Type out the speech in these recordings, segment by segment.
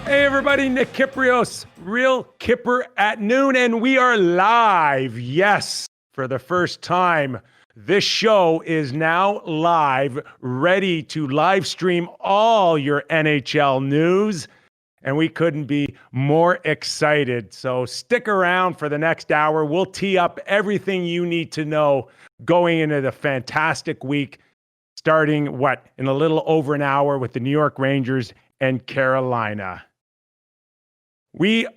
Hey everybody, Nick Kypreos, Real Kyper at noon, and we are live. Yes, for the first time, this show is now live, ready to live stream all your NHL news, and we couldn't be more excited. So stick around for the next hour. We'll tee up everything you need to know going into the fantastic week, starting, in a little over an hour with the New York Rangers and Carolina. We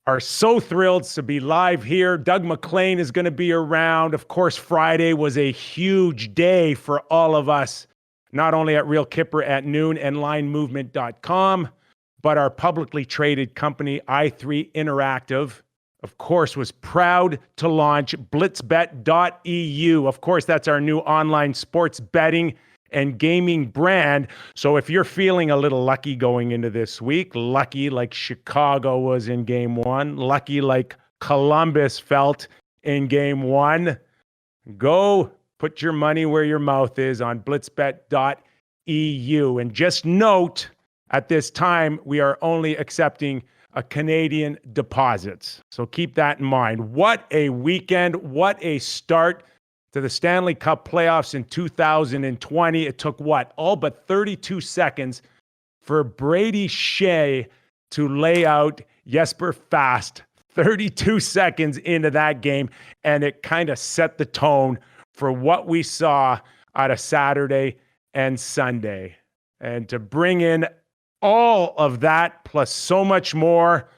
are so thrilled to be live here. Doug Maclean is going to be around. Of course, Friday was a huge day for all of us, not only at Real Kyper at noon and linemovement.com, but our publicly traded company, i3 Interactive, of course, was proud to launch blitzbet.eu. Of course, that's our new online sports betting and gaming brand. So if you're feeling a little lucky going into this week, lucky like Chicago was in game one, lucky like Columbus felt in game one, go put your money where your mouth is on blitzbet.eu. And just note, at this time, we are only accepting a Canadian deposits. So keep that in mind. What a weekend. What a start to the Stanley Cup playoffs in 2020. It took all but 32 seconds for Brady Shea to lay out Jesper Fast 32 seconds into that game, and it kind of set the tone for what we saw out of Saturday and Sunday. And to bring in all of that plus so much more,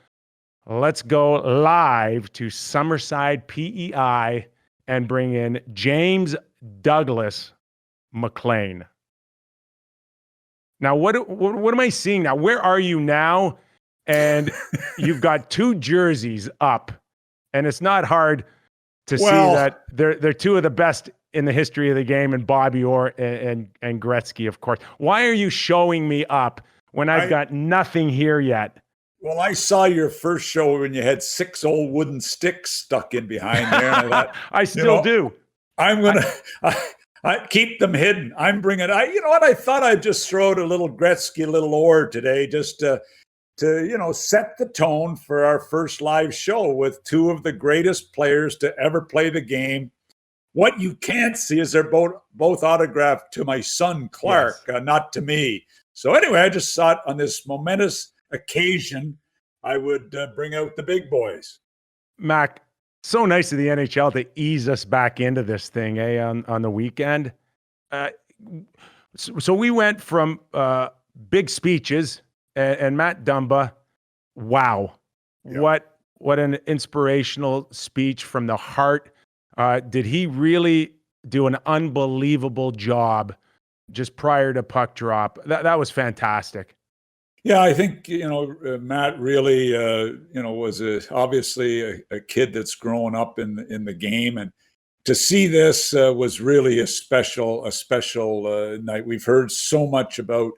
let's go live to Summerside, PEI, and bring in James Douglas Maclean. Now, what am I seeing now? Where are you now? And you've got two jerseys up, and it's not hard to see that they're two of the best in the history of the game, and Bobby Orr and Gretzky, of course. Why are you showing me up when I've got nothing here yet? Well, I saw your first show when you had 6 old wooden sticks stuck in behind there. And I thought, I still do. I'm going to keep them hidden. I'm bringing, you know what? I thought I'd just throw out a little Gretzky, a little Orr today, just to set the tone for our first live show with two of the greatest players to ever play the game. What you can't see is they're both autographed to my son, Clark, yes. Not to me. So anyway, I just thought on this momentous occasion, I would bring out the big boys. Mac, so nice of the NHL to ease us back into this thing, on the weekend. So we went from big speeches and Matt Dumba. Wow, yeah. What an inspirational speech from the heart. Did he really do an unbelievable job just prior to puck drop? That was fantastic. Yeah, I think, Matt really, was obviously a kid that's grown up in the game. And to see this was really a special night. We've heard so much about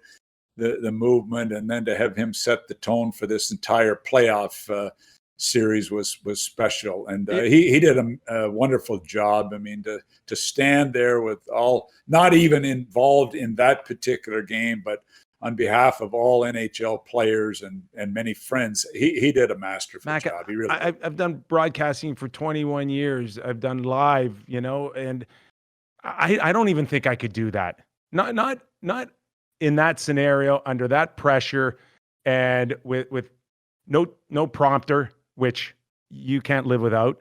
the movement, and then to have him set the tone for this entire playoff series was special. And he did a wonderful job. I mean, to stand there with all, not even involved in that particular game, but on behalf of all NHL players and many friends, he did a masterful job. He really I've done broadcasting for 21 years. I've done live, and I don't even think I could do that. Not in that scenario, under that pressure, and with no prompter, which you can't live without.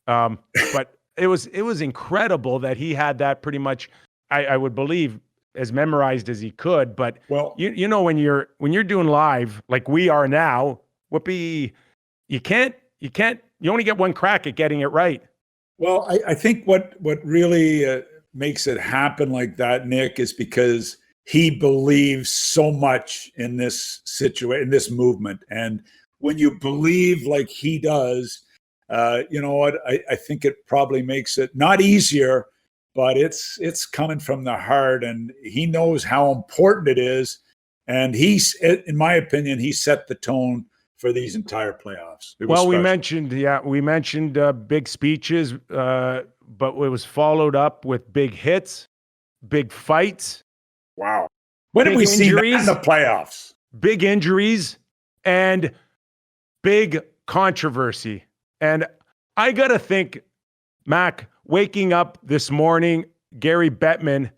But it was incredible that he had that pretty much, I would believe, as memorized as he could. But when you're doing live like we are now, you only get one crack at getting it right. Well, I think what really makes it happen like that, Nick, is because he believes so much in this situation, in this movement. And when you believe like he does, you know what? I think it probably makes it not easier, but it's coming from the heart, and he knows how important it is. And in my opinion, he set the tone for these entire playoffs. Well, we mentioned big speeches, but it was followed up with big hits, big fights. Wow. When have we seen that in the playoffs? Big injuries. and big controversy. And I got to think, Mac, waking up this morning, Gary Bettman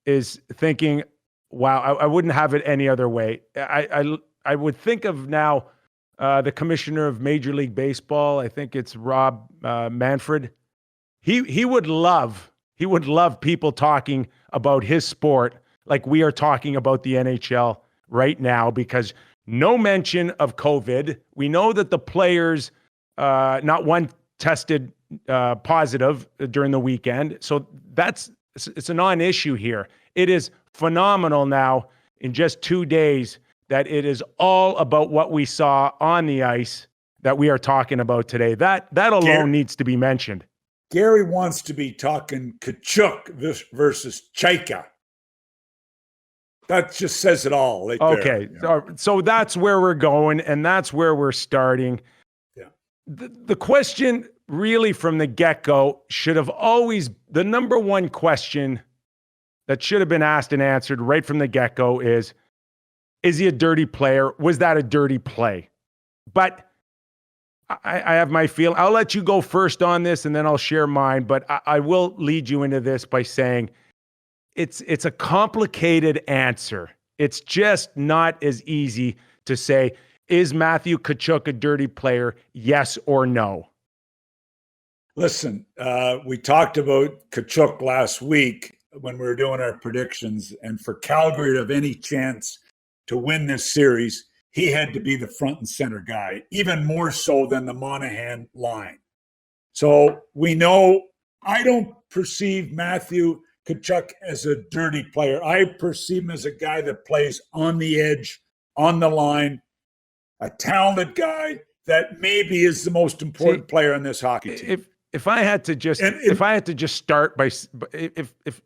is thinking, wow, I wouldn't have it any other way. I would think of now the commissioner of Major League Baseball. I think it's Rob Manfred. He would love people talking about his sport like we are talking about the NHL right now, because no mention of COVID. We know that the players, not one tested positive during the weekend. So it's a non-issue here. It is phenomenal now in just 2 days that it is all about what we saw on the ice that we are talking about today. That alone needs to be mentioned. Gary wants to be talking Tkachuk versus Chaika. That just says it all. Right okay, there, so that's where we're going, and that's where we're starting. Yeah. The question really from the get-go should have always, the number one question that should have been asked and answered right from the get-go is he a dirty player? Was that a dirty play? But I have my feel. I'll let you go first on this, and then I'll share mine. But I will lead you into this by saying it's a complicated answer. It's just not as easy to say, is Matthew Tkachuk a dirty player? Yes or no? Listen, we talked about Tkachuk last week when we were doing our predictions, and for Calgary to have any chance to win this series, he had to be the front and center guy, even more so than the Monahan line. So we know I don't perceive Matthew Tkachuk as a dirty player. I perceive him as a guy that plays on the edge, on the line, a talented guy that maybe is the most important player on this hockey team. If I had to just start by, if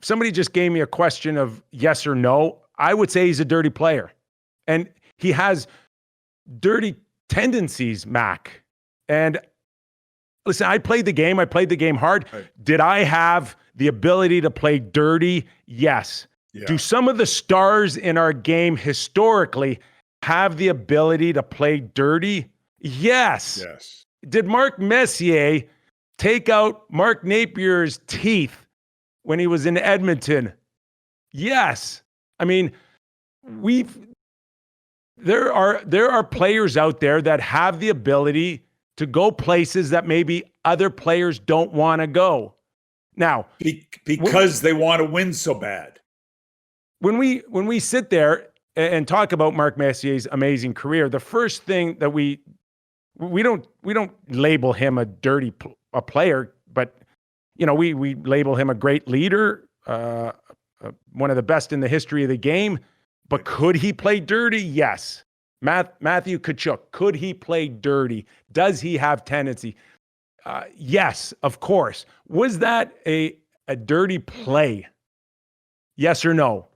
somebody just gave me a question of yes or no, I would say he's a dirty player. And he has dirty tendencies, Mac. And listen, I played the game. I played the game hard. Right. Did I have the ability to play dirty? Yes. Yeah. Do some of the stars in our game historically have the ability to play dirty? Yes. Yes. Did Mark Messier take out Mark Napier's teeth when he was in Edmonton? Yes. I mean, there are players out there that have the ability to go places that maybe other players don't want to go. Now, because they want to win so bad. When we sit there and talk about Mark Messier's amazing career, the first thing that we don't label him a dirty player, but we label him a great leader, one of the best in the history of the game. But could he play dirty? Yes. Matthew Tkachuk, could he play dirty? Does he have tendency? Yes, of course. Was that a dirty play? Yes or no?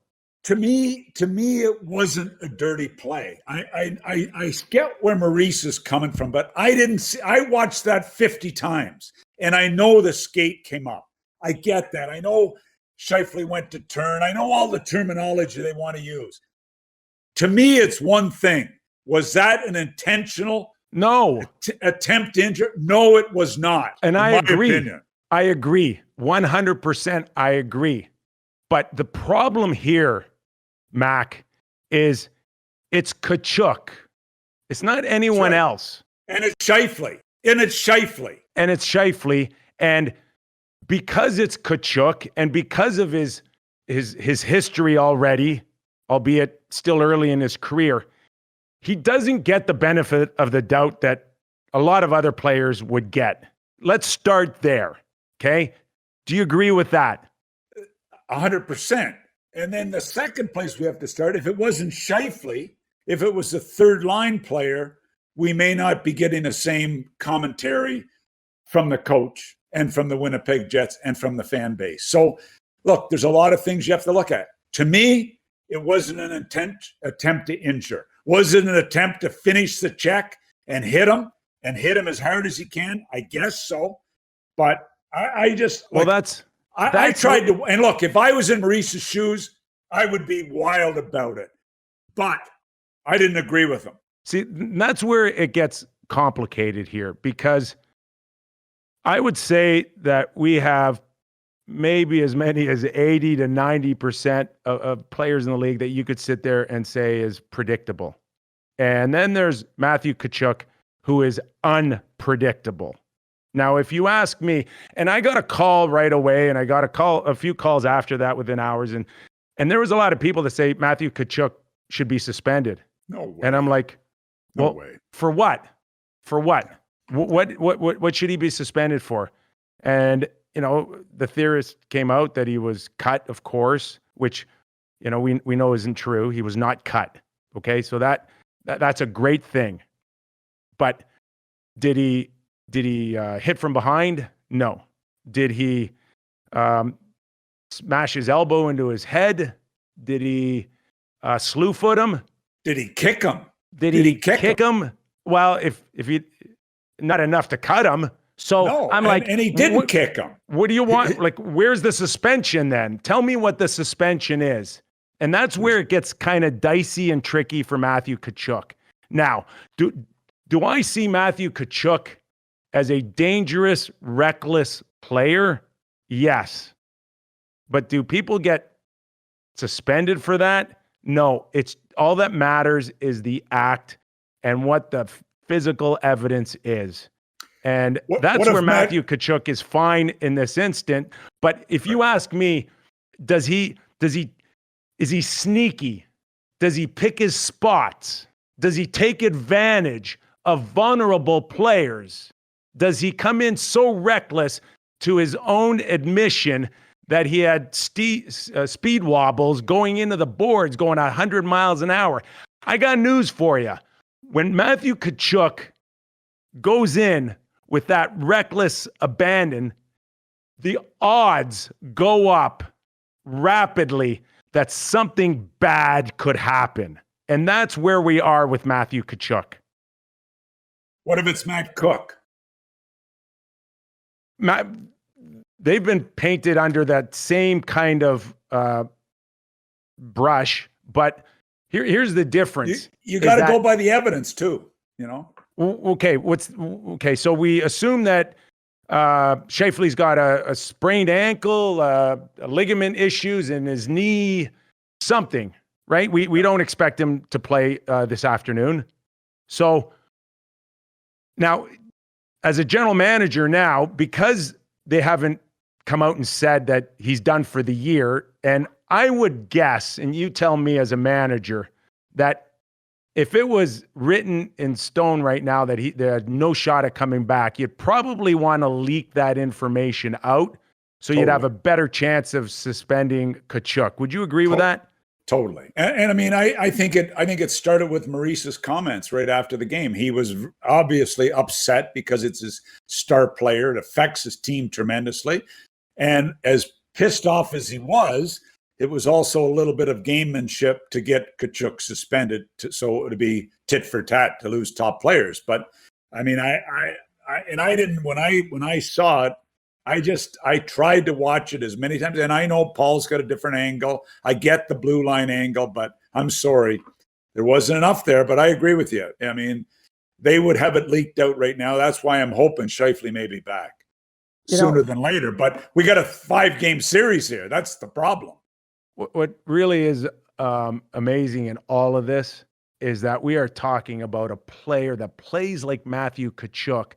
To me, it wasn't a dirty play. I get where Maurice is coming from, but I watched that 50 times, and I know the skate came up. I get that. I know Scheifele went to turn. I know all the terminology they want to use. To me, it's one thing. Was that an intentional attempt to injure? No, it was not. And I agree. Opinion. I agree. 100% I agree. But the problem here, Mac, is it's Tkachuk. It's not anyone else. And it's Scheifele. And because it's Tkachuk and because of his history already, albeit still early in his career, he doesn't get the benefit of the doubt that a lot of other players would get. Let's start there, okay? Do you agree with that? 100%. And then the second place we have to start, if it wasn't Scheifele, if it was a third line player, we may not be getting the same commentary from the coach and from the Winnipeg Jets and from the fan base. So, look, there's a lot of things you have to look at. To me, it wasn't an attempt to injure. Was it an attempt to finish the check and hit him as hard as he can? I guess so. But I just... I tried to... And look, if I was in Maurice's shoes, I would be wild about it. But I didn't agree with him. See, that's where it gets complicated here, because I would say that we have maybe as many as 80 to 90% of players in the league that you could sit there and say is predictable. And then there's Matthew Tkachuk, who is unpredictable. Now, if you ask me, and I got a call right away, and I got a few calls after that within hours, and there was a lot of people that say Matthew Tkachuk should be suspended. No way. And I'm like, well, no way. For what? For what? What should he be suspended for? And the theorist came out that he was cut, of course, which we know isn't true. He was not cut. Okay, so that's a great thing. But did he hit from behind? No. Did he smash his elbow into his head? Did he slew foot him? Did he kick him? Did he kick him? Well, if he not enough to cut him. So no, I'm like, and he didn't kick him. What do you want? Like, where's the suspension then? Tell me what the suspension is. And that's where it gets kind of dicey and tricky for Matthew Tkachuk. Now, do I see Matthew Tkachuk as a dangerous, reckless player? Yes. But do people get suspended for that? No. It's all that matters is the act and what the physical evidence is. And that's where Matthew Tkachuk is fine in this instant. But if you ask me, is he sneaky? Does he pick his spots? Does he take advantage of vulnerable players? Does he come in so reckless to his own admission that he had speed wobbles going into the boards, going 100 miles an hour? I got news for you. When Matthew Tkachuk goes in with that reckless abandon, the odds go up rapidly that something bad could happen. And that's where we are with Matthew Tkachuk. What if it's Matt Cook? They've been painted under that same kind of brush, but here's the difference. You got to go by the evidence too, Okay, so we assume that Scheifele's got a sprained ankle, ligament issues in his knee, something, right? We don't expect him to play this afternoon. So now, as a general manager now, because they haven't come out and said that he's done for the year, and I would guess, and you tell me as a manager, that if it was written in stone right now that there had no shot at coming back, you'd probably want to leak that information out so you'd have a better chance of suspending Tkachuk. Would you agree with that? Totally. And I mean, I think it started with Maurice's comments right after the game. He was obviously upset because it's his star player. It affects his team tremendously. And as pissed off as he was, it was also a little bit of gamemanship to get Tkachuk suspended, so it would be tit for tat to lose top players. But I mean, I didn't when I saw it. I tried to watch it as many times, and I know Paul's got a different angle. I get the blue line angle, but I'm sorry, there wasn't enough there. But I agree with you. I mean, they would have it leaked out right now. That's why I'm hoping Scheifele may be back sooner than later. But we got a 5-game series here. That's the problem. What really is amazing in all of this is that we are talking about a player that plays like Matthew Tkachuk,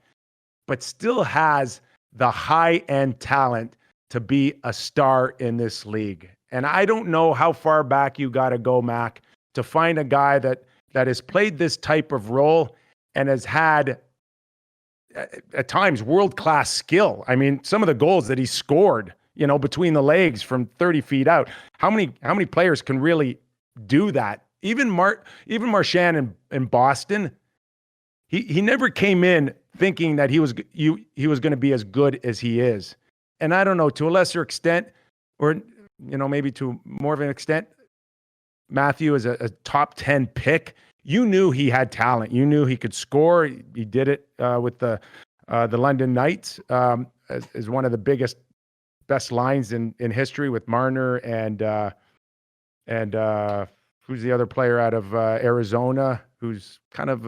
but still has the high-end talent to be a star in this league. And I don't know how far back you got to go, Mac, to find a guy that has played this type of role and has had, at times, world-class skill. I mean, some of the goals that he scored, between the legs from 30 feet out. How many players can really do that? Even Marchand in Boston, he never came in thinking that he was going to be as good as he is. And I don't know, to a lesser extent, or maybe to more of an extent, Matthew is a top 10 pick. You knew he had talent. You knew he could score. He did it with the London Knights as one of the best lines in history with Marner and who's the other player out of Arizona who's kind of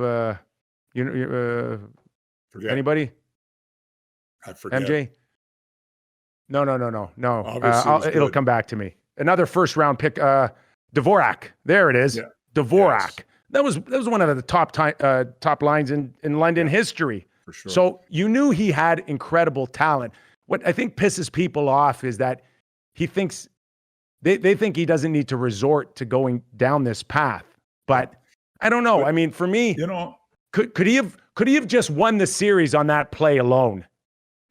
Forget. anybody? I forget. MJ? No. Obviously, It'll come back to me. Another first round pick, Dvorak. There it is. Yeah. Dvorak. Yes. That was one of the top lines in London history. For sure. So you knew he had incredible talent. What I think pisses people off is that he thinks they think he doesn't need to resort to going down this path. But I don't know. But, I mean, for me, could he have just won the series on that play alone?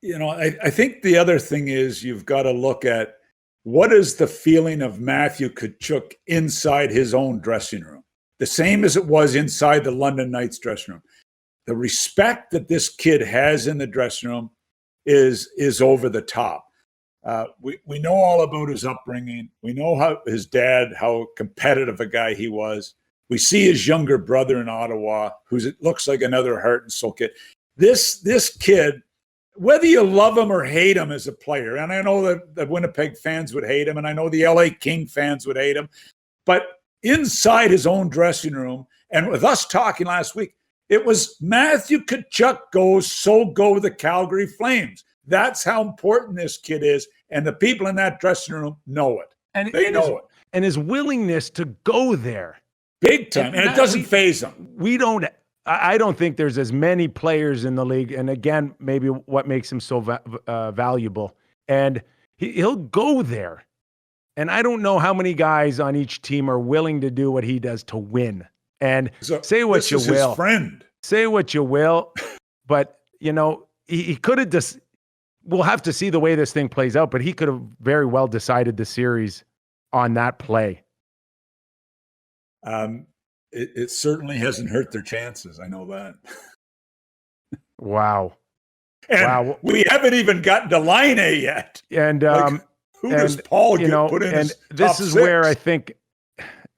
I think the other thing is you've got to look at what is the feeling of Matthew Tkachuk inside his own dressing room, the same as it was inside the London Knights dressing room. The respect that this kid has in the dressing room is over the top. We know all about his upbringing. We know how competitive a guy he was. We see his younger brother in Ottawa, it looks like another heart and soul kid. This kid, whether you love him or hate him as a player, and I know that the Winnipeg fans would hate him, and I know the LA King fans would hate him, but inside his own dressing room, and with us talking last week, it was Matthew Tkachuk goes, so go the Calgary Flames. That's how important this kid is, and the people in that dressing room know it. They know it. And his willingness to go there. Big time, and it doesn't faze him. I don't think there's as many players in the league. And again, maybe what makes him so valuable. And he'll go there. And I don't know how many guys on each team are willing to do what he does to win. And say what you will. His friend. Say what you will. But, he could have just, we'll have to see the way this thing plays out, but he could have very well decided the series on that play. It certainly hasn't hurt their chances. I know that. Wow. And we haven't even gotten to line A yet. And who does Paul put in? And this is where I think,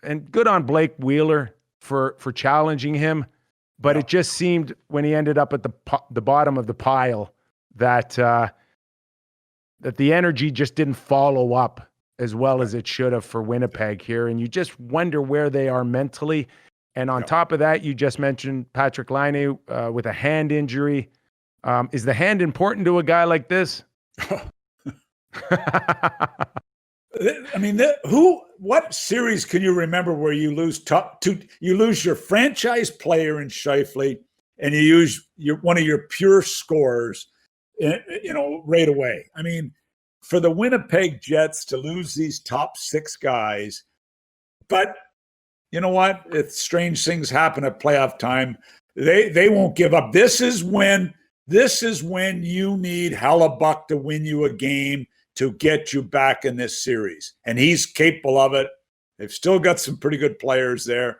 and good on Blake Wheeler for challenging him, but it just seemed when he ended up at the bottom of the pile that the energy just didn't follow up as well as it should have for Winnipeg here. And you just wonder where they are mentally. And on top of that, you just mentioned Patrick Laine with a hand injury. Is the hand important to a guy like this? I mean, what series can you remember where you lose you lose your franchise player in Scheifele and you use one of your pure scorers, right away? I mean, for the Winnipeg Jets to lose these top six guys, but you know what? If strange things happen at playoff time, they won't give up. This is when you need Hellebuck to win you a game to get you back in this series. And he's capable of it. They've still got some pretty good players there.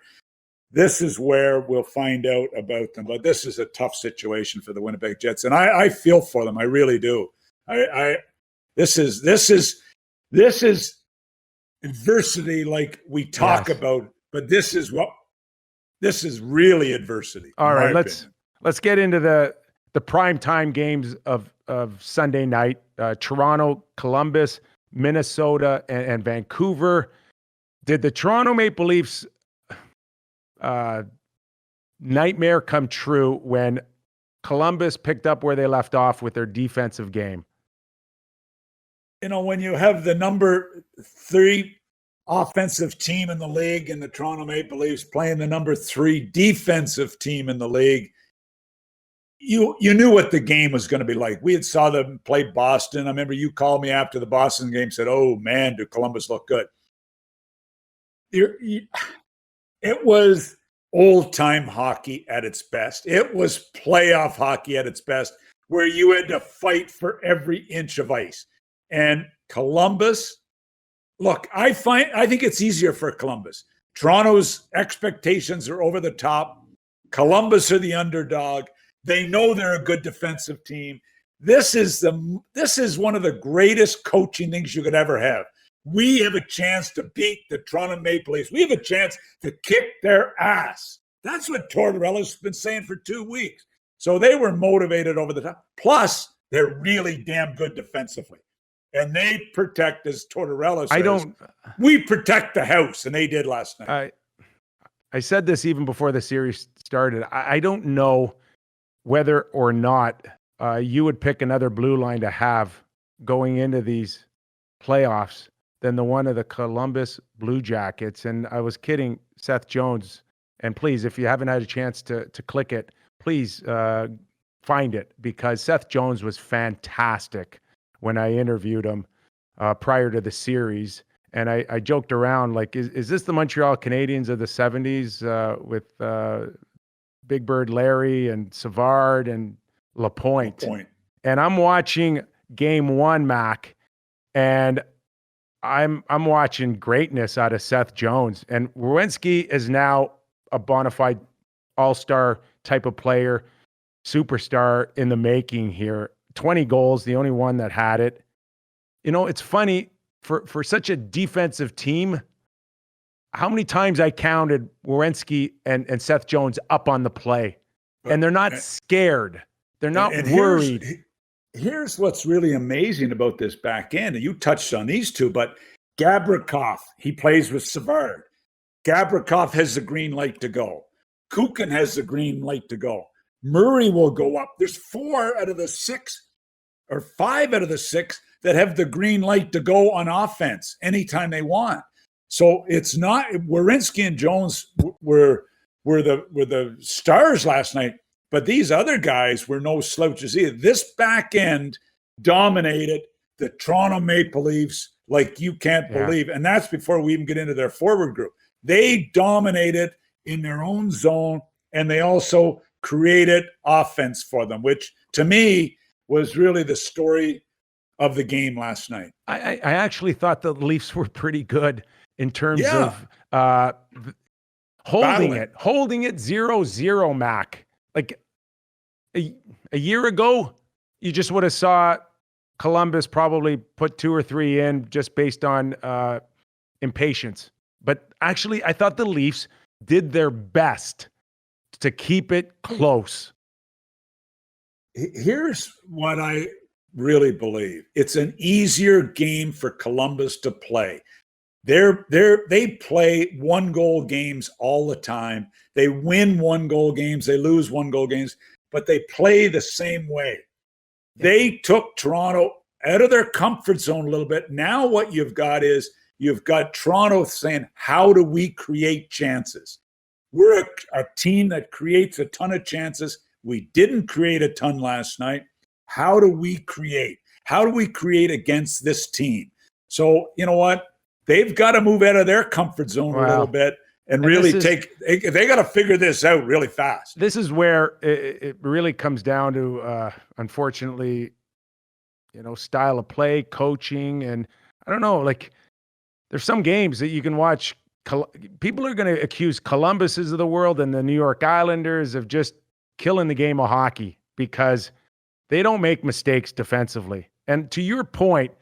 This is where we'll find out about them. But this is a tough situation for the Winnipeg Jets. And I feel for them. I really do. This is adversity like we talk about, but this is really adversity. All right, let's get into the primetime games of Sunday night. Toronto, Columbus, Minnesota, and Vancouver. Did the Toronto Maple Leafs nightmare come true when Columbus picked up where they left off with their defensive game? When you have the number 3 offensive team in the league and the Toronto Maple Leafs playing the number 3 defensive team in the league, you knew what the game was going to be like. We had saw them play Boston. I remember you called me after the Boston game, said, "Oh man, do Columbus look good?" It was old-time hockey at its best. It was playoff hockey at its best, where you had to fight for every inch of ice. And Columbus, look, I think it's easier for Columbus. Toronto's expectations are over the top. Columbus are the underdog. They know they're a good defensive team. This is one of the greatest coaching things you could ever have. We have a chance to beat the Toronto Maple Leafs. We have a chance to kick their ass. That's what Tortorella's been saying for 2 weeks. So they were motivated over the top. Plus, they're really damn good defensively. And they protect, as Tortorella says, we protect the house, and they did last night. I said this even before the series started. I don't know whether or not you would pick another blue line to have going into these playoffs than the one of the Columbus Blue Jackets. And I was kidding Seth Jones. And please, if you haven't had a chance to click it, please find it, because Seth Jones was fantastic when I interviewed him prior to the series. And I joked around, like, is this the Montreal Canadiens of the 70s with Big Bird Larry and Savard and Lapointe? And I'm watching game one, Mac, and I'm watching greatness out of Seth Jones. And Werenski is now a bona fide all-star type of player, superstar in the making here. 20 goals, the only one that had it. You know, it's funny, for such a defensive team, how many times I counted Werenski and Seth Jones up on the play. And they're not scared. They're not worried. Here's what's really amazing about this back end, and you touched on these two, but Gavrikov, he plays with Savard. Gavrikov has the green light to go. Kukin has the green light to go. Murray will go up. There's 4 out of the 6 or 5 out of the 6 that have the green light to go on offense anytime they want. So it's not Werenski and Jones were the stars last night, but these other guys were no slouches either. This back end dominated the Toronto Maple Leafs like you can't believe. And that's before we even get into their forward group. They dominated in their own zone, and they also created offense for them, which to me was really the story of the game last night. I actually thought the Leafs were pretty good in terms of holding it 0-0, Mac. Like a year ago, you just would have saw Columbus probably put 2 or 3 in just based on impatience. But actually, I thought the Leafs did their best to keep it close. Here's what I really believe. It's an easier game for Columbus to play. They play 1-goal games all the time. They win 1-goal games. They lose 1-goal games, but they play the same way. They took Toronto out of their comfort zone a little bit. Now what you've got is you've got Toronto saying, how do we create chances? We're a team that creates a ton of chances. We didn't create a ton last night. How do we create? How do we create against this team? So, you know what? They've got to move out of their comfort zone a little bit and really they got to figure this out really fast. This is where it really comes down to, unfortunately, style of play, coaching. And I don't know, like, there's some games that you can watch. People are going to accuse Columbuses of the world and the New York Islanders of just killing the game of hockey because they don't make mistakes defensively. And to your point,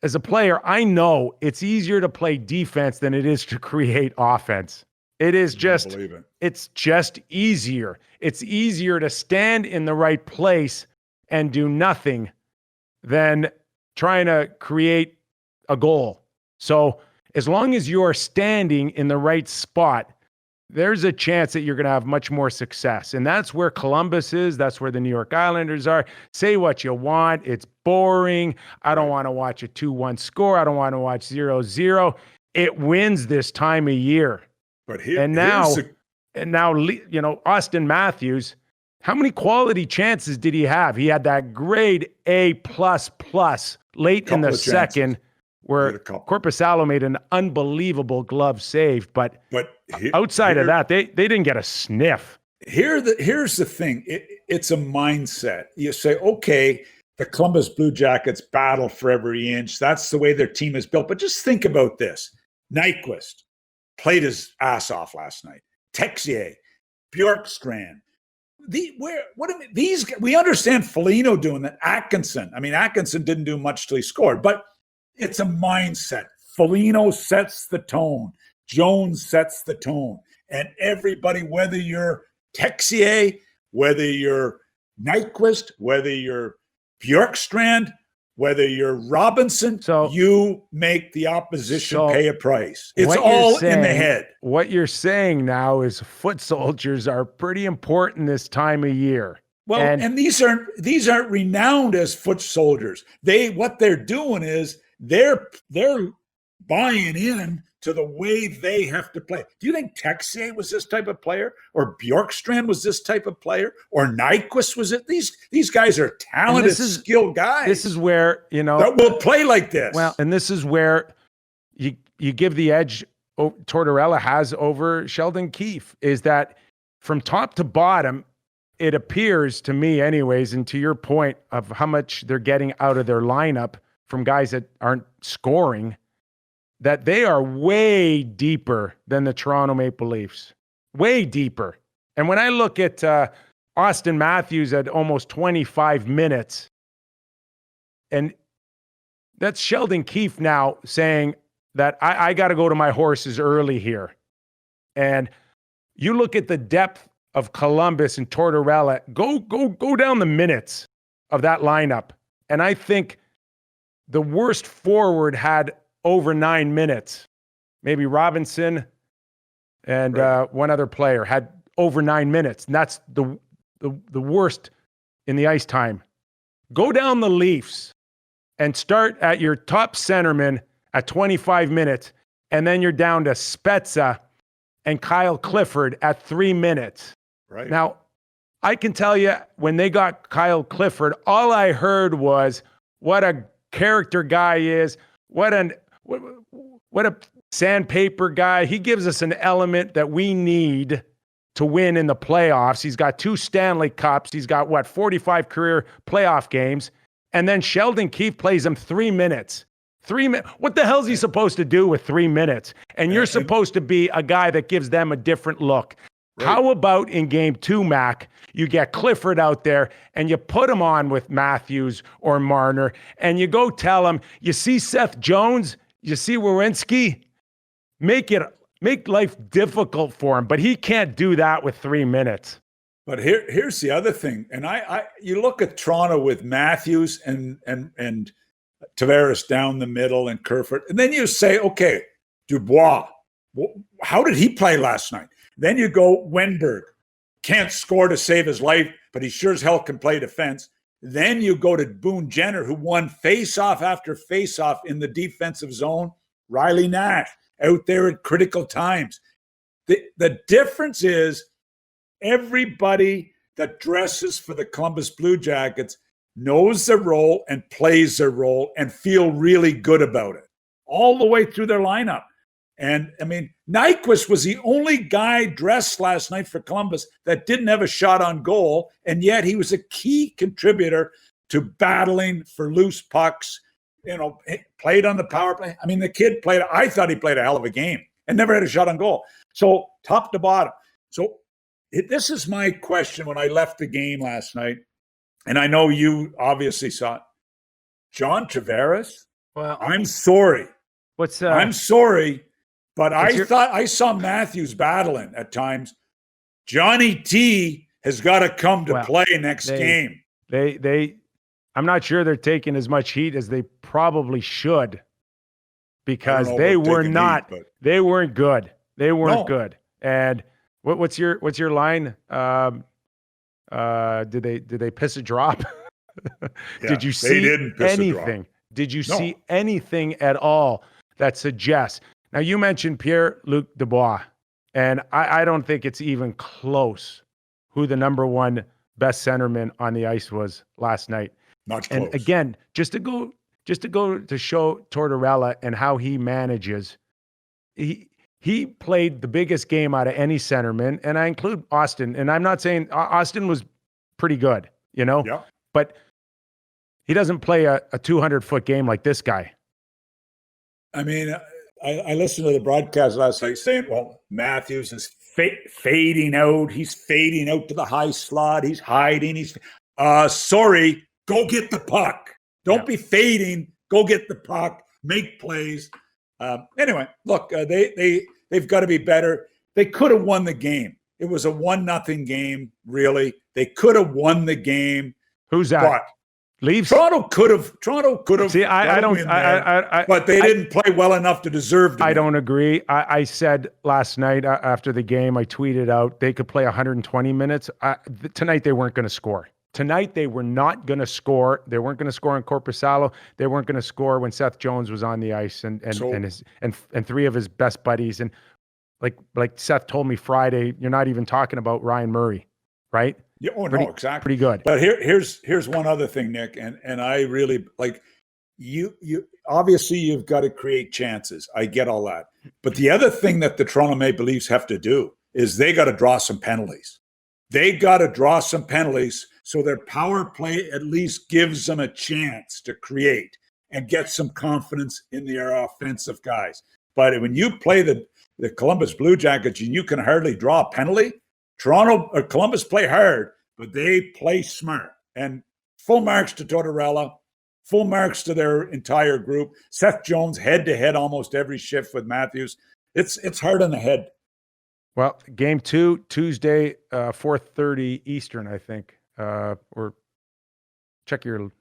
as a player, I know it's easier to play defense than it is to create offense. It is just, it's just easier. It's easier to stand in the right place and do nothing than trying to create a goal. So as long as you're standing in the right spot, there's a chance that you're going to have much more success. And that's where Columbus is. That's where the New York Islanders are. Say what you want. It's boring. I don't want to watch a 2-1 score. I don't want to watch 0-0. It wins this time of year. But now, Austin Matthews, how many quality chances did he have? He had that grade A++ late in the second, where Korpisalo made an unbelievable glove save. But outside of that, they didn't get a sniff. Here's the thing. It's a mindset. You say, okay, the Columbus Blue Jackets battle for every inch. That's the way their team is built. But just think about this. Nyquist played his ass off last night. Texier, Bjorkstrand. We understand Foligno doing that. Atkinson didn't do much till he scored, but it's a mindset. Foligno sets the tone. Jones sets the tone. And everybody, whether you're Texier, whether you're Nyquist, whether you're Bjorkstrand, Whether you're Robinson, you make the opposition pay a price. It's all in the head. What you're saying now is foot soldiers are pretty important this time of year. Well, and these aren't renowned as foot soldiers. What they're doing is they're buying in to the way they have to play. Do you think Texier was this type of player, or Bjorkstrand was this type of player, or Nyquist was it? These guys are talented, skilled guys. This is where, that will play like this. Well, and this is where you give the edge Tortorella has over Sheldon Keefe, is that from top to bottom, it appears to me anyways, and to your point of how much they're getting out of their lineup from guys that aren't scoring, that they are way deeper than the Toronto Maple Leafs. Way deeper. And when I look at Austin Matthews at almost 25 minutes, and that's Sheldon Keefe now saying that I got to go to my horses early here. And you look at the depth of Columbus and Tortorella, go down the minutes of that lineup. And I think the worst forward had over 9 minutes. Maybe Robinson and one other player had over 9 minutes. And that's the worst in the ice time. Go down the Leafs and start at your top centerman at 25 minutes, and then you're down to Spezza and Kyle Clifford at 3 minutes. Right. Now, I can tell you, when they got Kyle Clifford, all I heard was what a character guy is, what a sandpaper guy. He gives us an element that we need to win in the playoffs. He's got 2 Stanley Cups. He's got 45 career playoff games. And then Sheldon Keefe plays him 3 minutes. 3 minutes. What the hell is he supposed to do with 3 minutes? And you're supposed to be a guy that gives them a different look. Right. How about in game 2, Mac, you get Clifford out there and you put him on with Matthews or Marner, and you go tell him, you see Seth Jones, you see Werenski, make life difficult for him, but he can't do that with 3 minutes. But here's the other thing, and you look at Toronto with Matthews and Tavares down the middle and Kerfoot, and then you say, okay, Dubois, how did he play last night? Then you go Wenberg, can't score to save his life, but he sure as hell can play defense. Then you go to Boone Jenner, who won face-off after face-off in the defensive zone. Riley Nash out there at critical times. The difference is everybody that dresses for the Columbus Blue Jackets knows their role and plays their role and feel really good about it all the way through their lineup. And, I mean, Nyquist was the only guy dressed last night for Columbus that didn't have a shot on goal, and yet he was a key contributor to battling for loose pucks, played on the power play. I mean, the kid I thought he played a hell of a game and never had a shot on goal. So, top to bottom. So, this is my question when I left the game last night, and I know you obviously saw it. John Tavares, well, I'm sorry. I'm sorry. But thought I saw Matthews battling at times. Johnny T has got to come to play next game. I'm not sure they're taking as much heat as they probably should, because they weren't good. They weren't good. And what's your line? Did they piss a drop? Did you see anything? Did you see anything at all that suggests? Now, you mentioned Pierre-Luc Dubois, and I don't think it's even close who the number one best centerman on the ice was last night. Not close. And again, just to go to show Tortorella and how he manages, he played the biggest game out of any centerman, and I include Austin. And I'm not saying Austin was pretty good, Yeah. But he doesn't play a 200-foot game like this guy. I mean, I listened to the broadcast last night saying, well, Matthews is fading out. He's fading out to the high slot. He's hiding. Sorry, go get the puck. Don't be fading. Go get the puck. Make plays. Anyway, look, they've got to be better. They could have won the game. It was a 1-0 game, really. They could have won the game. Who's that? But Leafs. Toronto could have. See, I don't. But they didn't play well enough to deserve to. I don't agree. I said last night after the game, I tweeted out they could play 120 minutes. Tonight they weren't going to score. Tonight they were not going to score. They weren't going to score in Korpisalo. They weren't going to score when Seth Jones was on the ice and three of his best buddies. And like Seth told me Friday, you're not even talking about Ryan Murray, right? Yeah, no, exactly. Pretty good. But here's one other thing, Nick, and I really like you obviously you've got to create chances. I get all that. But the other thing that the Toronto Maple Leafs have to do is they got to draw some penalties. They got to draw some penalties so their power play at least gives them a chance to create and get some confidence in their offensive guys. But when you play the Columbus Blue Jackets and you can hardly draw a penalty, Columbus play hard, but they play smart. And full marks to Tortorella, full marks to their entire group. Seth Jones head-to-head almost every shift with Matthews. It's hard on the head. Well, game 2, Tuesday, 4:30 Eastern, I think. Or check your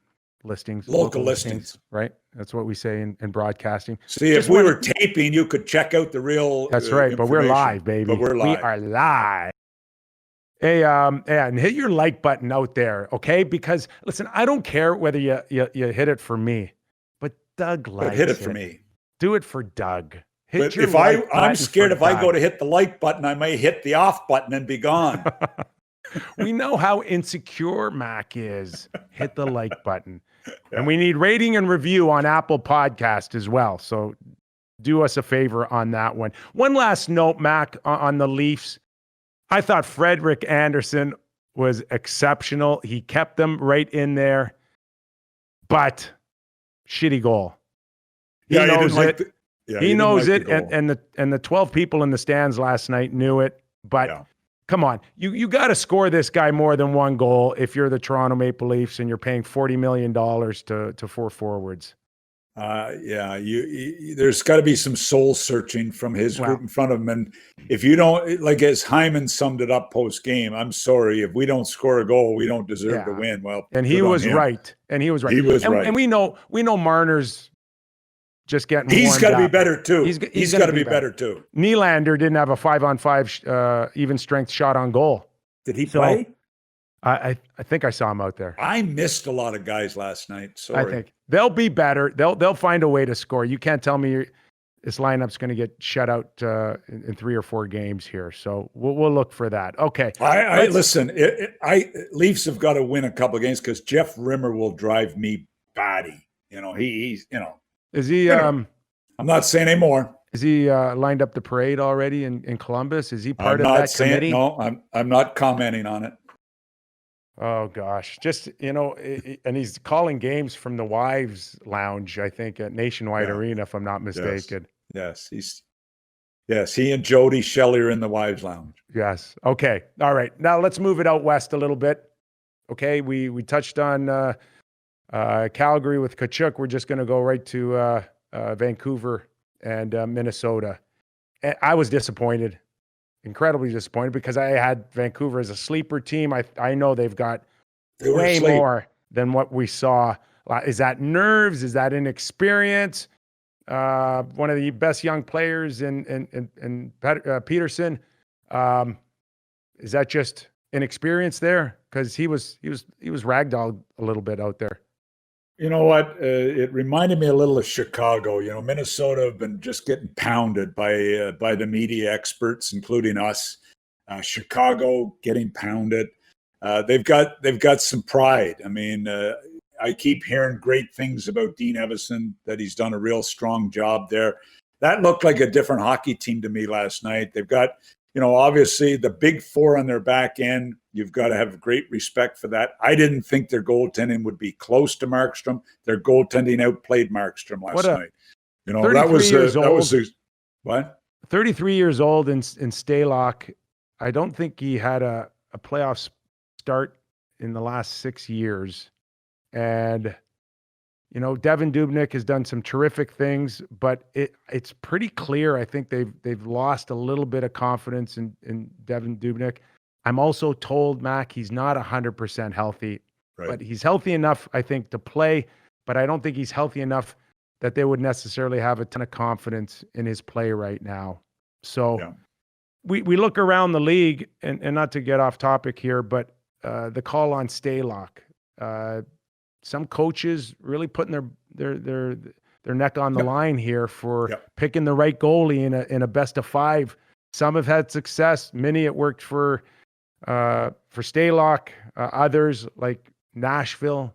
listings. Local listings. Right? That's what we say in broadcasting. See, if we were taping, you could check out the real That's right, but we're live, baby. But we're live. We are live. Hey, and hit your like button out there, okay? Because listen, I don't care whether you hit it for me, but Doug likes it. Hit it for me. Do it for Doug. But if I'm scared if I go to hit the like button, I may hit the off button and be gone. We know how insecure Mac is. Hit the like button. And we need rating and review on Apple Podcast as well. So do us a favor on that one. One last note, Mac, on the Leafs. I thought Frederik Andersen was exceptional. He kept them right in there, but shitty goal. He knows it. He knows it, and the 12 people in the stands last night knew it. But come on, you got to score this guy more than one goal if you're the Toronto Maple Leafs and you're paying $40 million to 4 forwards. There's got to be some soul searching from his group in front of him. And if you don't, like as Hyman summed it up post game, I'm sorry, if we don't score a goal, we don't deserve to win. Well, and he was right. And he was right. And we know Marner's just getting. He's got to be better too. He's got to be better too. Nylander didn't have a 5-on-5 even strength shot on goal. Did he play? I think I saw him out there. I missed a lot of guys last night. Sorry. I think they'll be better. They'll find a way to score. You can't tell me this lineup's going to get shut out in 3 or 4 games here. So we'll look for that. Okay. Listen. Leafs have got to win a couple of games because Jeff Rimmer will drive me batty. He's Is he? I'm not saying anymore. Is he lined up the parade already in Columbus? Is he part of that committee? No, I'm not commenting on it. Oh gosh, just and he's calling games from the Wives Lounge, I think, at Nationwide Arena, if I'm not mistaken. Yes, he and Jody Shelley are in the Wives Lounge. Yes. Okay. All right. Now let's move it out west a little bit. Okay, we touched on Calgary with Tkachuk. We're just going to go right to Vancouver and Minnesota. And I was disappointed. Incredibly disappointed because I had Vancouver as a sleeper team. I know they've got way more than what we saw. Is that nerves? Is that inexperience? One of the best young players in Peterson. Is that just inexperience there? Because he was ragdolled a little bit out there. You know what? It reminded me a little of Chicago. Minnesota have been just getting pounded by the media experts, including us. Chicago getting pounded. They've got some pride. I mean, I keep hearing great things about Dean Evison, that he's done a real strong job there. That looked like a different hockey team to me last night. They've got, obviously the big 4 on their back end. You've got to have great respect for that. I didn't think their goaltending would be close to Markstrom. Their goaltending outplayed Markstrom last night. That was what? 33 years old in Stalock. I don't think he had a playoff start in the last 6 years. And Devin Dubnyk has done some terrific things, but it's pretty clear. I think they've lost a little bit of confidence in Devin Dubnyk. I'm also told, Mac, he's not 100% healthy. Right. But he's healthy enough, I think, to play, but I don't think he's healthy enough that they would necessarily have a ton of confidence in his play right now. So Yeah. we look around the league, and not to get off topic here, but the call on Stalock. Some coaches really putting their neck on the line here for picking the right goalie in a best of 5. Some have had success. Many it worked for Stalock. Others like Nashville,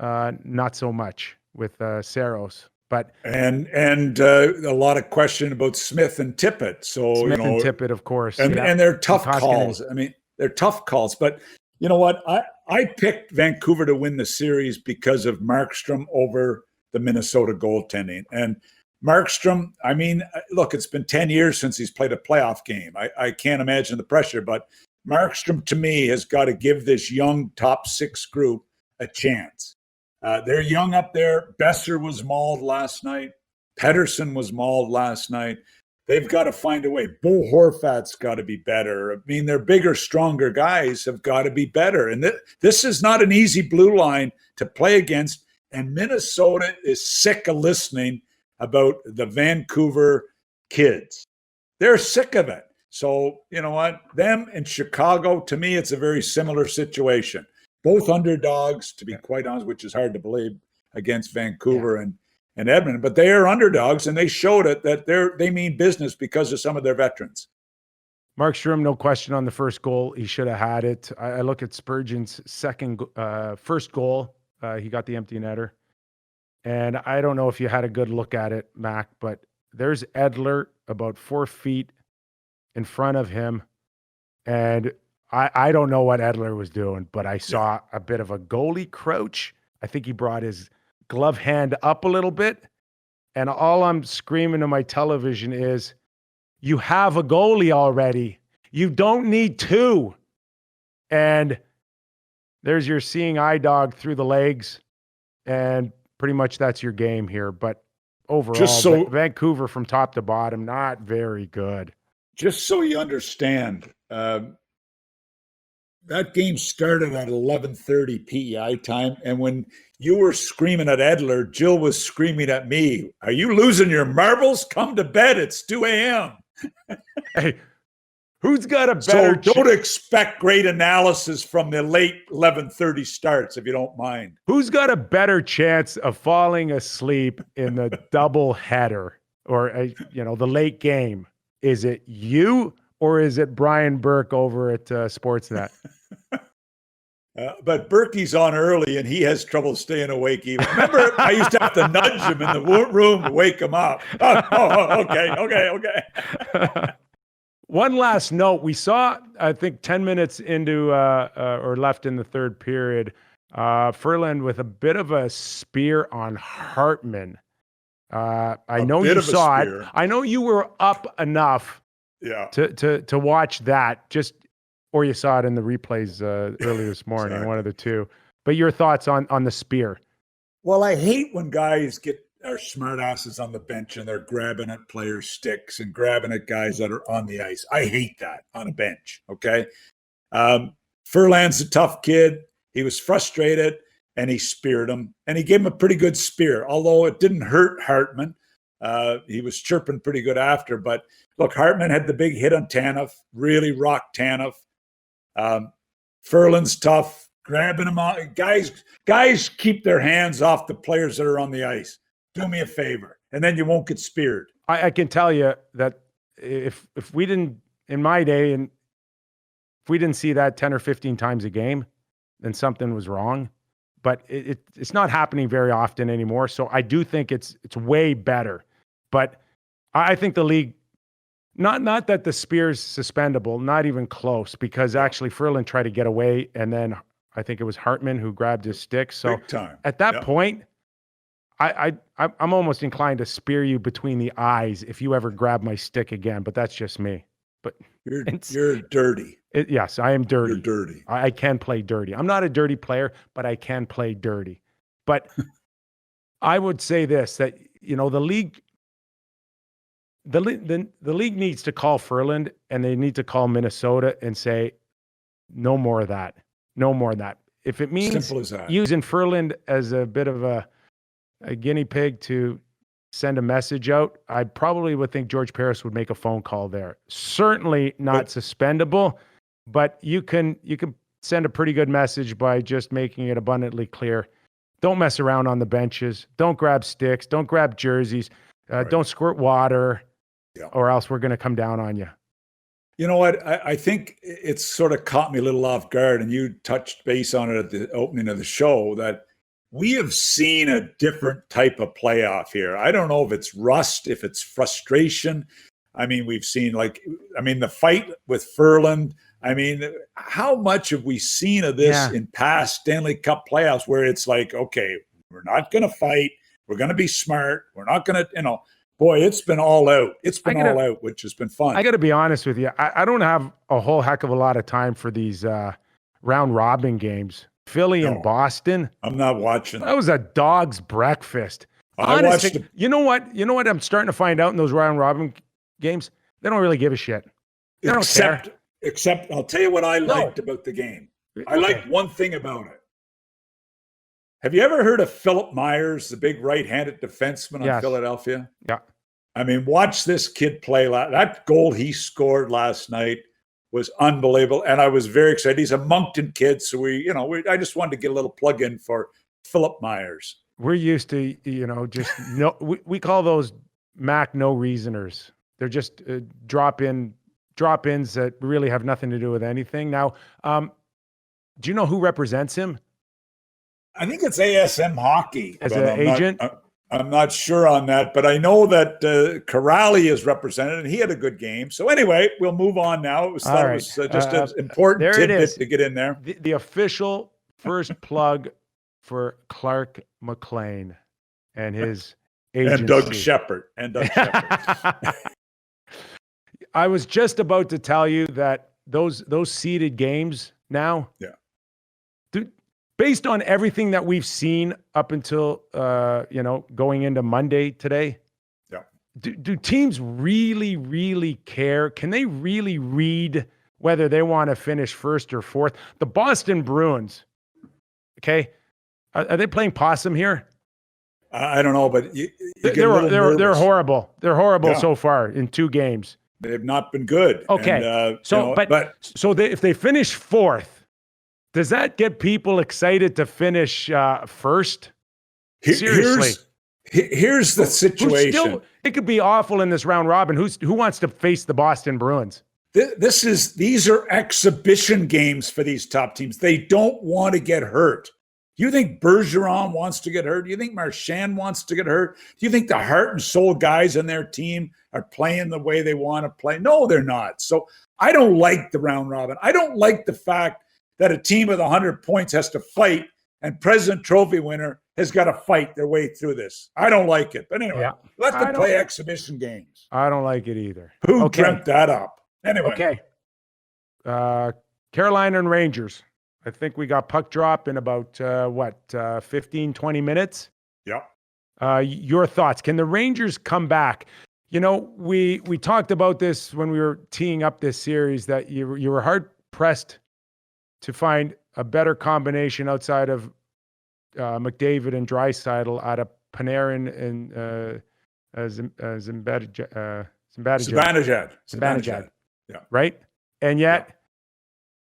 not so much with Saros. But and a lot of question about Smith and Tippett. So Smith and Tippett, of course, and they're tough calls. I mean, they're tough calls. But you know what? I picked Vancouver to win the series because of Markstrom over the Minnesota goaltending. And Markstrom, I mean, look, it's been 10 years since he's played a playoff game. I can't imagine the pressure, but Markstrom, to me, has got to give this young top 6 group a chance. They're young up there. Besser was mauled last night. Pettersson was mauled last night. They've got to find a way. Bo Horvat's got to be better. I mean, their bigger, stronger guys have got to be better. And this is not an easy blue line to play against. And Minnesota is sick of listening about the Vancouver kids. They're sick of it. So, you know what? Them and Chicago, to me, it's a very similar situation. Both underdogs, to be quite honest, which is hard to believe, against Vancouver and Edmonton. But they are underdogs, and they showed it that they mean business because of some of their veterans. Markstrom, no question on the first goal. He should have had it. I look at Spurgeon's first goal. He got the empty netter. And I don't know if you had a good look at it, Mac, but there's Edler about 4 feet in front of him. And I don't know what Edler was doing, but I saw a bit of a goalie crouch. I think he brought his glove hand up a little bit. And all I'm screaming to my television is, you have a goalie already. You don't need 2. And there's your seeing eye dog through the legs. And pretty much that's your game here. But overall, Vancouver from top to bottom, not very good. Just so you understand, that game started at 11:30 PEI time, and when you were screaming at Edler, Jill was screaming at me, "Are you losing your marbles? Come to bed. It's 2 a.m." Hey, who's got a better? So don't expect great analysis from the late 11:30 starts, if you don't mind. Who's got a better chance of falling asleep in the double header or the late game? Is it you? Or is it Brian Burke over at Sportsnet? But Berkey's on early, and he has trouble staying awake. Even remember, I used to have to nudge him in the room to wake him up. Okay. One last note: we saw, I think, 10 minutes into or left in the third period, Ferland with a bit of a spear on Hartman. I know you saw it. I know you were up enough. Yeah. To watch that, or you saw it in the replays early this morning, Exactly. One of the two. But your thoughts on the spear? Well, I hate when guys are smart asses on the bench and they're grabbing at players' sticks and grabbing at guys that are on the ice. I hate that on a bench. Okay. Furland's a tough kid. He was frustrated and he speared him, and he gave him a pretty good spear, although it didn't hurt Hartman. He was chirping pretty good after, but look, Hartman had the big hit on Tanev, really rocked Tanev. Furland's tough, grabbing him on. Guys keep their hands off the players that are on the ice. Do me a favor, and then you won't get speared. I can tell you that if we didn't, in my day, and if we didn't see that 10 or 15 times a game, then something was wrong. But it's not happening very often anymore. So I do think it's way better. But I think the league, not that the spear's suspendable, not even close, because actually Ferland tried to get away, and then I think it was Hartman who grabbed his stick. So big time. At that point, I'm almost inclined to spear you between the eyes if you ever grab my stick again. But that's just me. But you're dirty. Yes, I am dirty. You're dirty. I can play dirty. I'm not a dirty player, but I can play dirty. But I would say this, that the league. The league needs to call Ferland, and they need to call Minnesota and say, no more of that. No more of that. if it means Simple as that. using Furland as a bit of a guinea pig to send a message out, I probably would think George Parris would make a phone call there. Certainly not suspendable, but you can send a pretty good message by just making it abundantly clear. Don't mess around on the benches. Don't grab sticks. Don't grab jerseys. Don't squirt water, or else we're going to come down on you. You know what? I think it's sort of caught me a little off guard, and you touched base on it at the opening of the show, that we have seen a different type of playoff here. I don't know if it's rust, if it's frustration. I mean, we've seen the fight with Furland. I mean, how much have we seen of this in past Stanley Cup playoffs where it's like, okay, we're not going to fight. We're going to be smart. We're not going to, boy, it's been all out. It's been all out, which has been fun. I got to be honest with you. I don't have a whole heck of a lot of time for these round robin games. Philly and Boston. I'm not watching. That was a dog's breakfast. Honestly, you know what I'm starting to find out in those round robin games? They don't really give a shit. They don't care. Except I'll tell you what I liked about the game. I liked one thing about it. Have you ever heard of Philip Myers, the big right-handed defenseman on Philadelphia? Yeah. I mean, watch this kid play. That goal he scored last night was unbelievable, and I was very excited. He's a Moncton kid, so I just wanted to get a little plug in for Philip Myers. We're used to, we call those Mac no reasoners. They're just drop-ins that really have nothing to do with anything. Now, do you know who represents him? I think it's ASM Hockey. As an agent? I'm not sure on that, but I know that Corrali is represented, and he had a good game. So anyway, we'll move on now. It was just an important tidbit to get in there. The official first plug for Clark McLean and his agency. And Doug Shepard. I was just about to tell you that those seeded games now, based on everything that we've seen up until going into Monday today, do teams really, really care? Can they really read whether they want to finish first or fourth? The Boston Bruins, okay, are they playing possum here? I don't know, but they're horrible. They're horrible so far in 2 games. They've not been good. Okay, if they finish fourth, does that get people excited to finish first? Seriously, here's the situation. It could be awful in this round robin. Who wants to face the Boston Bruins? These are exhibition games for these top teams. They don't want to get hurt. Do you think Bergeron wants to get hurt? Do you think Marchand wants to get hurt? Do you think the heart and soul guys on their team are playing the way they want to play? No, they're not. So I don't like the round robin. I don't like the fact that a team with 100 points has to fight and President Trophy winner has got to fight their way through this. I don't like it. But anyway, let them play exhibition games. I don't like it either. Who dreamt that up? Anyway. Okay. Carolina and Rangers. I think we got puck drop in about, 15, 20 minutes? Yeah. Your thoughts. Can the Rangers come back? We talked about this when we were teeing up this series, that you were hard-pressed to find a better combination outside of McDavid and Draisaitl out of Panarin and Zibanejad. Yeah. Right? And yet,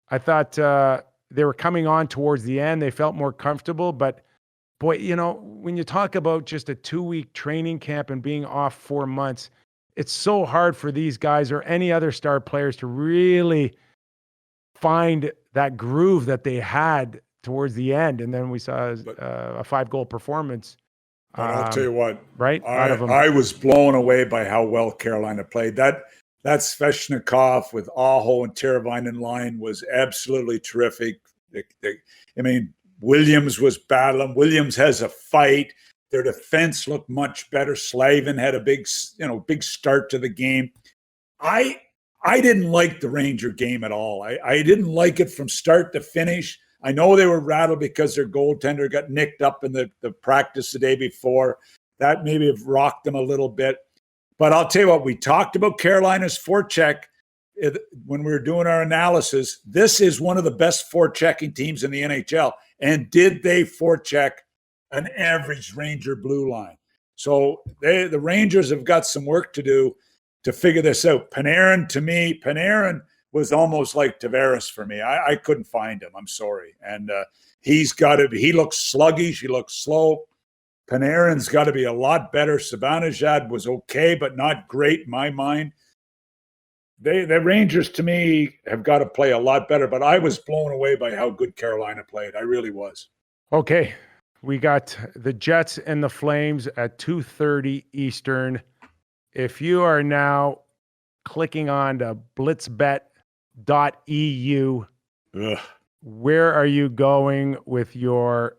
I thought they were coming on towards the end. They felt more comfortable. But, boy, when you talk about just a 2-week training camp and being off 4 months, it's so hard for these guys or any other star players to really find that groove that they had towards the end. And then we saw a 5-goal performance. I'll tell you what, right? I was blown away by how well Carolina played. That Svechnikov with Aho and Teravainen in line was absolutely terrific. Williams was battling. Williams has a fight. Their defense looked much better. Slavin had a big start to the game. I didn't like the Ranger game at all. I didn't like it from start to finish. I know they were rattled because their goaltender got nicked up in the practice the day before. That maybe have rocked them a little bit. But I'll tell you what, we talked about Carolina's forecheck. when we were doing our analysis, this is one of the best forechecking teams in the NHL. And did they forecheck an average Ranger blue line? So the Rangers have got some work to do to figure this out. Panarin was almost like Tavares for me. I couldn't find him. I'm sorry. And he looks sluggish. He looks slow. Panarin's got to be a lot better. Zibanejad was okay, but not great in my mind. The Rangers, to me, have got to play a lot better, but I was blown away by how good Carolina played. I really was. Okay. We got the Jets and the Flames at 2:30 Eastern. If you are now clicking on to blitzbet.eu, where are you going with your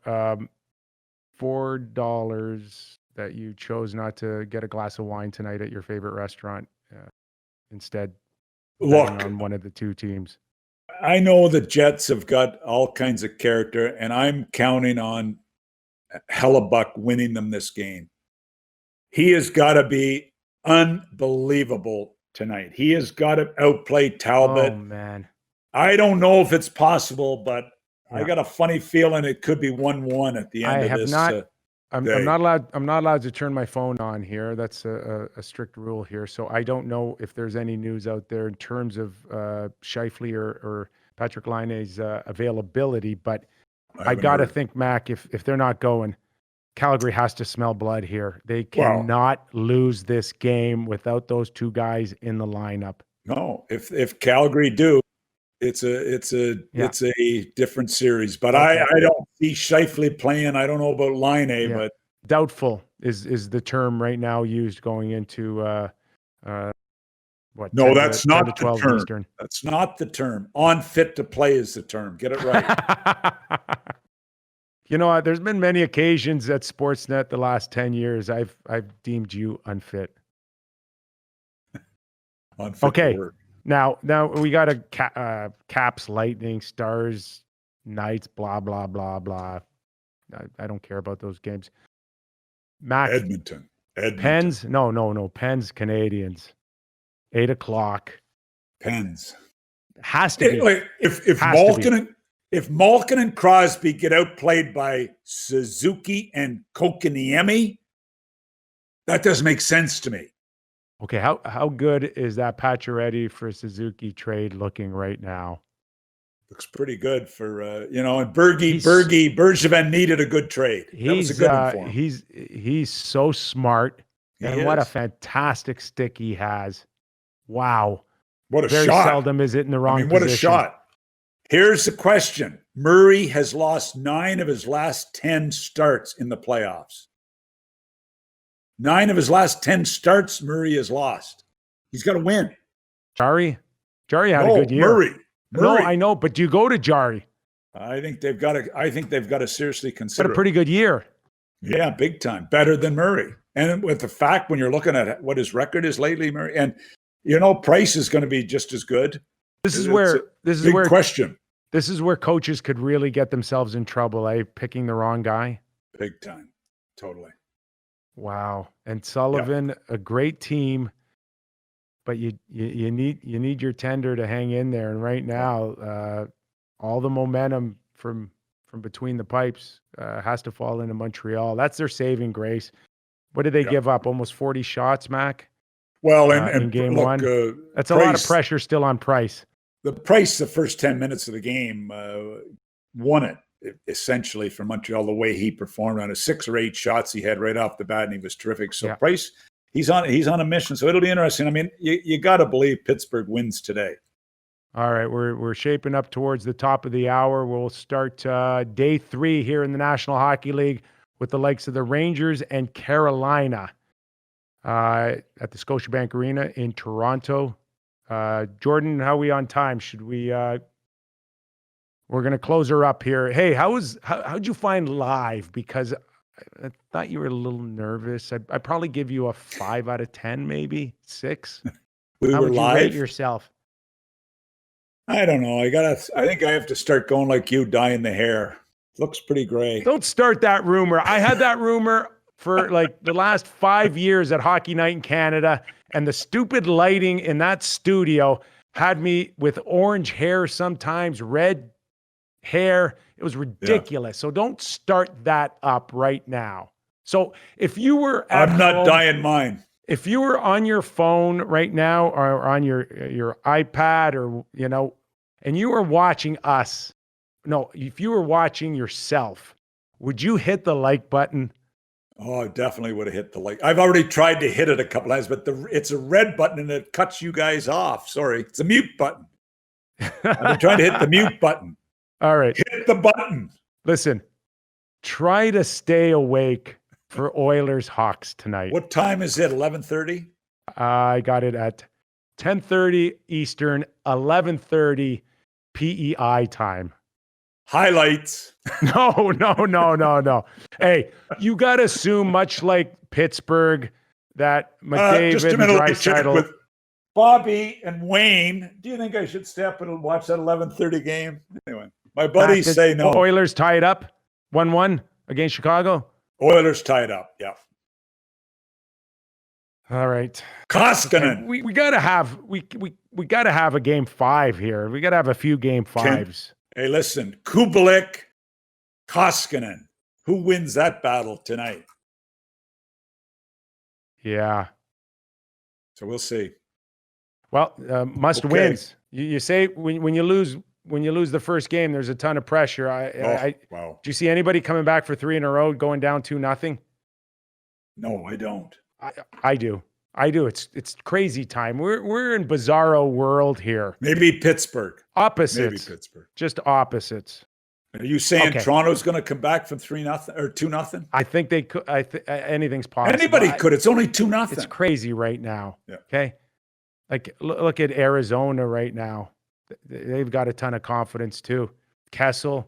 $4 that you chose not to get a glass of wine tonight at your favorite restaurant? Instead, look on one of the two teams. I know the Jets have got all kinds of character, and I'm counting on Hellebuck winning them this game. He has got to be unbelievable tonight. He has got to outplay Talbot. Oh, man. I don't know if it's possible, but I got a funny feeling it could be 1-1 at the end of this. I'm not allowed to turn my phone on here. That's a strict rule here. So I don't know if there's any news out there in terms of Scheifele or Patrick Laine's availability. But I got to think, Mac, if they're not going, Calgary has to smell blood here. They cannot lose this game without those two guys in the lineup. No, if Calgary do, it's a different series. But I don't see Scheifele playing. I don't know about Laine, but doubtful is the term right now used going into what? No, that's not the term. Eastern. That's not the term. Unfit to play is the term. Get it right. You know, there's been many occasions at Sportsnet the last 10 years I've deemed you unfit. Unfit okay. Now we got a Caps, Lightning, Stars, Knights, blah, blah, blah, blah. I don't care about those games. Mac, Edmonton. Pens? No. Pens, Canadiens. 8 o'clock. Pens. Has to be. Like, if Malkin and Crosby get outplayed by Suzuki and Kokoniemi, that doesn't make sense to me. Okay, how good is that Pacioretty for Suzuki trade looking right now? Looks pretty good for and Bergevin needed a good trade. That was a good one for him. He's so smart, what a fantastic stick he has. Wow, what a Very shot! Seldom is it in the wrong position. What a shot! Here's the question: Murray has lost 9 of his last 10 starts in the playoffs. 9 of his last 10 starts, Murray has lost. He's got to win. Jari had a good year. Murray. No, I know, but do you go to Jari? I think they've got to seriously consider. But a pretty good year. Yeah, big time. Better than Murray. And with the fact when you're looking at what his record is lately, Murray, and Price is going to be just as good. This is where question. This is where coaches could really get themselves in trouble, picking the wrong guy. Big time. Totally. Wow. And Sullivan, a great team, but you need your tender to hang in there. And right now, all the momentum from between the pipes has to fall into Montreal. That's their saving grace. What did they give up? Almost 40 shots, Mac? Well, in game one. That's a lot of pressure still on Price. The first 10 minutes of the game won it. Essentially for Montreal, the way he performed on his 6 or 8 shots he had right off the bat, and he was terrific. So Price, he's on a mission. So it'll be interesting. I mean, you got to believe Pittsburgh wins today. All right, we're shaping up towards the top of the hour. We'll start day 3 here in the National Hockey League with the likes of the Rangers and Carolina at the Scotiabank Arena in Toronto. Jordan, how are we on time? Should we? We're going to close her up here. Hey, how'd you find live? Because I thought you were a little nervous. I'd probably give you a 5 out of 10, maybe 6. How would you live? rate yourself? I don't know. I think I have to start going like you, dyeing the hair. Looks pretty gray. Don't start that rumor. I had that rumor for like the last 5 years at Hockey Night in Canada, and the stupid lighting in that studio had me with orange hair sometimes, red hair. It was ridiculous. So don't start that up right now. So if you were at I'm not home, dyeing mine. if you were on your phone right now or on your iPad or, and you were watching us, if you were watching yourself, would you hit the like button? Oh, I definitely would have hit the like. I've already tried to hit it a couple times, but it's a red button and it cuts you guys off. Sorry. It's a mute button. I've been trying to hit the mute button. All right. Hit the button. Listen, try to stay awake for Oilers Hawks tonight. What time is it? 11:30? I got it at 10:30 Eastern, 11:30 PEI time. Highlights. No. Hey, you got to assume, much like Pittsburgh, that McDavid just a and minute, let me check Draisaitl. with Bobby and Wayne. Do you think I should stay up and watch that 11:30 game? Anyway, my buddies say no. Oilers tied up 1-1 against Chicago. Oilers tied up. Yeah. All right. Koskinen. We gotta have we gotta have a game 5 here. We gotta have a few game 5s. Hey, listen, Kubalik, Koskinen. Who wins that battle tonight? Yeah. So we'll see. Well, must wins. You say when you lose the first game, there's a ton of pressure. Wow. Do you see anybody coming back for 3 in a row, going down 2-0? No, I don't. I do. It's crazy time. We're in bizarro world here. Maybe Pittsburgh. Opposites. Maybe Pittsburgh. Just opposites. Are you saying Toronto's going to come back from 3-0 or 2-0? I think they could. Anything's possible. Anybody could. It's only 2-0. It's crazy right now. Yeah. Okay. Like look at Arizona right now. They've got a ton of confidence too. Kessel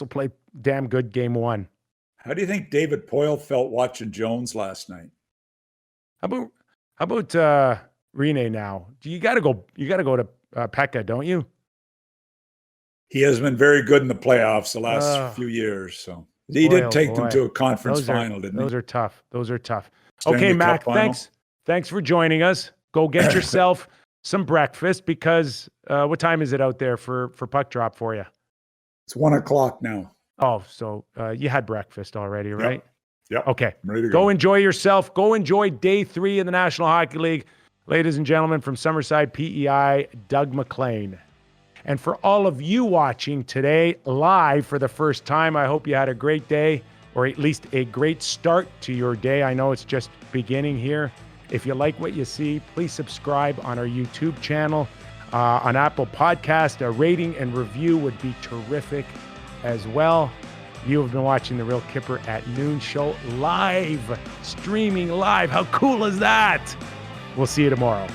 played damn good game 1. How do you think David Poyle felt watching Jones last night? How about Rene now? You got to go to Pekka, don't you? He has been very good in the playoffs the last few years. So he did take them to a conference final, didn't he? Those are tough. Stanley Okay, Cup Mac, final. thanks for joining us. Go get yourself some breakfast because what time is it out there for puck drop for you? It's 1:00 now. Oh, so you had breakfast already, right? Yep. Okay. I'm ready to go enjoy yourself. Go enjoy day 3 in the National Hockey League. Ladies and gentlemen, from Summerside, PEI, Doug Maclean. And for all of you watching today live for the first time, I hope you had a great day, or at least a great start to your day. I know it's just beginning here. If you like what you see, please subscribe on our YouTube channel. On Apple Podcast, a rating and review would be terrific as well. You have been watching the Real Kyper at Noon show live, streaming live. How cool is that? We'll see you tomorrow.